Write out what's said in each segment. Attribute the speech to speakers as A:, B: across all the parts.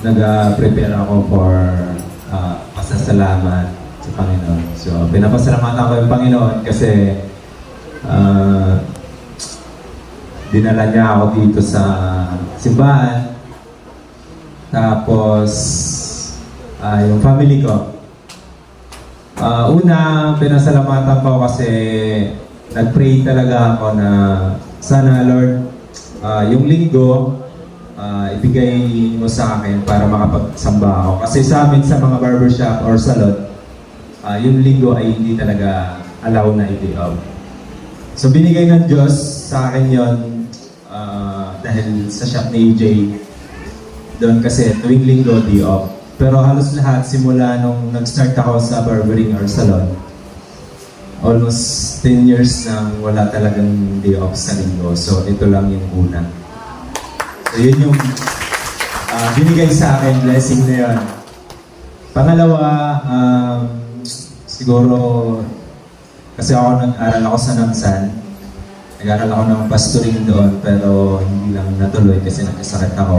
A: nag-prepare ako for pasasalamat sa Panginoon. So, pinapasalamatan ko yung Panginoon kasi dinala niya ako dito sa simbahan. Tapos, yung family ko. Una, pinasalamatan ko kasi nag-pray talaga ako na sana Lord, yung linggo, ibigay mo sa akin para makapagsamba ako. Kasi sa amin sa mga barbershop or salon, yung linggo ay hindi talaga allow na i-day off. So binigay ng Diyos sa akin yon dahil sa shop ni AJ, doon kasi tuwing linggo day off. Pero halos lahat simula nung nag-start ako sa barbering or salon, almost 10 years nang wala talagang day off sa linggo. So ito lang yung una. So yun yung binigay sa akin, blessing na yun. Pangalawa, siguro kasi nag-aral ako sa Namsan. Nag-aral ako ng pastoring doon pero hindi lang natuloy kasi nagkasakit ako.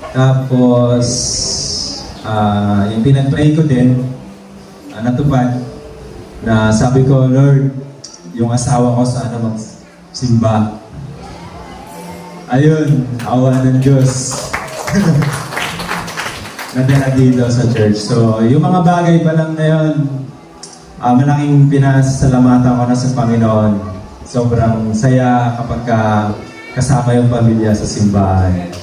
A: Tapos, yung pinag-pray ko din, natupad na sabi ko, Lord, yung asawa ko sana magsimba. Ayun, awa ng Diyos. Nadala dito sa church. So, yung mga bagay pa lang na yun, malaking pinasasalamatan ko na sa Panginoon. Sobrang saya kapag kasama yung pamilya sa simbahan.